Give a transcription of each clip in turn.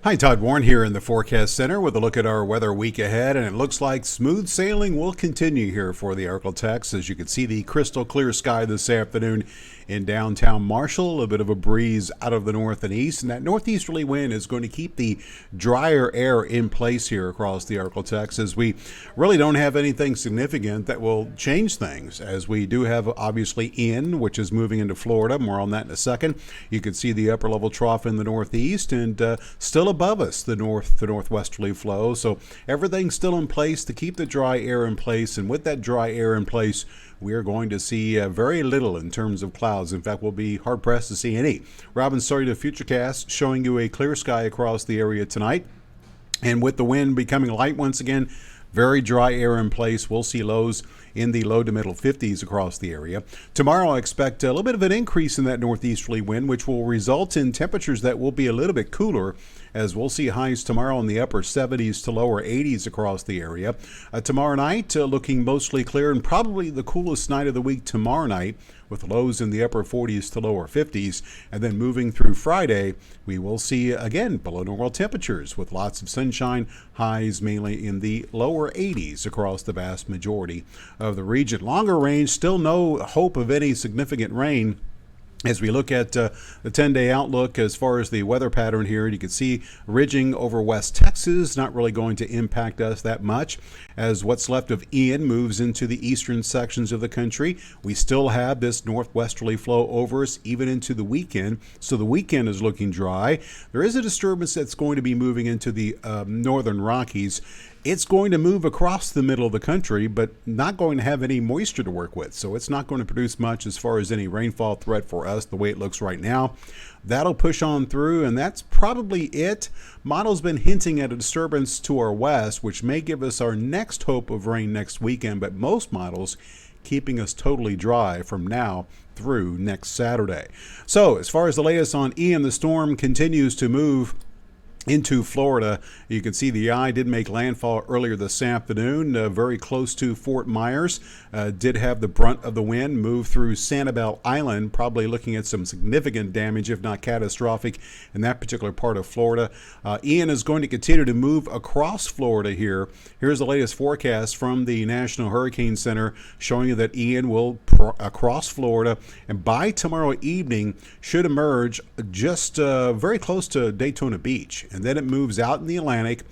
Hi, Todd Warren here in the Forecast Center with a look at our weather week ahead, and it looks like smooth sailing will continue here for the Arklatex. As you can see, the crystal clear sky this afternoon in downtown Marshall, a bit of a breeze out of the north and east, and that northeasterly wind is going to keep the drier air in place here across the Arklatex, as we really don't have anything significant that will change things, as we do have obviously Ian, which is moving into Florida. More on that in a second. You can see the upper level trough in the northeast, and still above us the northwesterly flow, so everything's still in place to keep the dry air in place. And with that dry air in place, we are going to see very little in terms of clouds. In fact, we'll be hard pressed to see any. Robin Story to Futurecast, showing you a clear sky across the area tonight, and with the wind becoming light once again, very dry air in place, we'll see lows in the low to middle 50s across the area. Tomorrow, I expect a little bit of an increase in that northeasterly wind, which will result in temperatures that will be a little bit cooler, as we'll see highs tomorrow in the upper 70s to lower 80s across the area. Tomorrow night, looking mostly clear, and probably the coolest night of the week tomorrow night, with lows in the upper 40s to lower 50s. And then moving through Friday, we will see again below normal temperatures with lots of sunshine, highs mainly in the lower 80s across the vast majority of the region. Longer range, still no hope of any significant rain. As we look at the 10-day outlook as far as the weather pattern here, you can see ridging over West Texas, not really going to impact us that much, as what's left of Ian moves into the eastern sections of the country. We still have this northwesterly flow over us even into the weekend, so the weekend is looking dry. There is a disturbance that's going to be moving into the northern Rockies. It's going to move across the middle of the country, but not going to have any moisture to work with. So it's not going to produce much as far as any rainfall threat for us, the way it looks right now. That'll push on through, and that's probably it. Model's been hinting at a disturbance to our west, which may give us our next hope of rain next weekend, but most models keeping us totally dry from now through next Saturday. So as far as the latest on Ian, the storm continues to move into Florida. You can see the eye did make landfall earlier this afternoon, very close to Fort Myers. Did have the brunt of the wind, move through Sanibel Island, probably looking at some significant damage, if not catastrophic, in that particular part of Florida. Ian is going to continue to move across Florida here. Here's the latest forecast from the National Hurricane Center, showing you that Ian will across Florida, and by tomorrow evening should emerge just very close to Daytona Beach. And then it moves out in the Atlantic,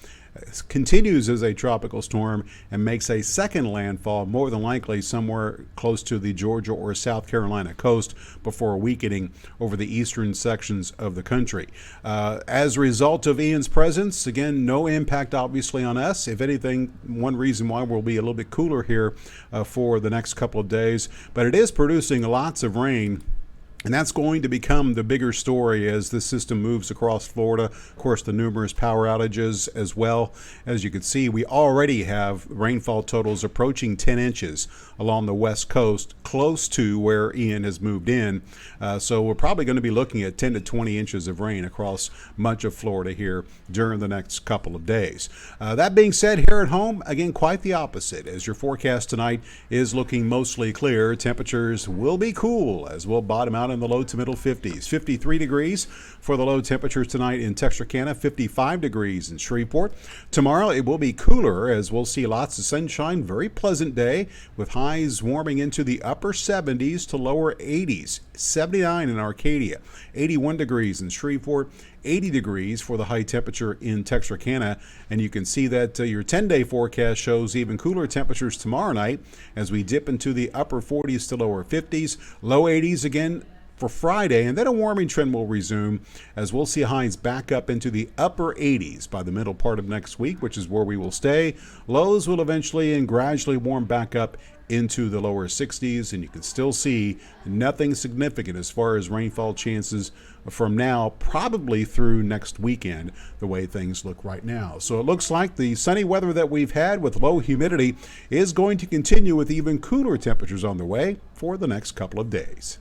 continues as a tropical storm, and makes a second landfall, more than likely somewhere close to the Georgia or South Carolina coast, before weakening over the eastern sections of the country. As a result of Ian's presence, again, no impact obviously on us. If anything, one reason why we'll be a little bit cooler here for the next couple of days, but it is producing lots of rain. And that's going to become the bigger story as this system moves across Florida. Of course, the numerous power outages as well. As you can see, we already have rainfall totals approaching 10 inches along the west coast, close to where Ian has moved in. So we're probably going to be looking at 10 to 20 inches of rain across much of Florida here during the next couple of days. That being said, here at home, again, quite the opposite, as your forecast tonight is looking mostly clear. Temperatures will be cool as we'll bottom out in the low to middle 50s. 53 degrees for the low temperatures tonight in Texarkana, 55 degrees in Shreveport. Tomorrow it will be cooler as we'll see lots of sunshine, very pleasant day with highs warming into the upper 70s to lower 80s. 79 in Arcadia, 81 degrees in Shreveport, 80 degrees for the high temperature in Texarkana. And you can see that your 10-day forecast shows even cooler temperatures tomorrow night as we dip into the upper 40s to lower 50s, low 80s again for Friday, and then a warming trend will resume as we'll see highs back up into the upper 80s by the middle part of next week, which is where we will stay. Lows will eventually and gradually warm back up into the lower 60s, and you can still see nothing significant as far as rainfall chances from now probably through next weekend, the way things look right now. So it looks like the sunny weather that we've had with low humidity is going to continue with even cooler temperatures on the way for the next couple of days.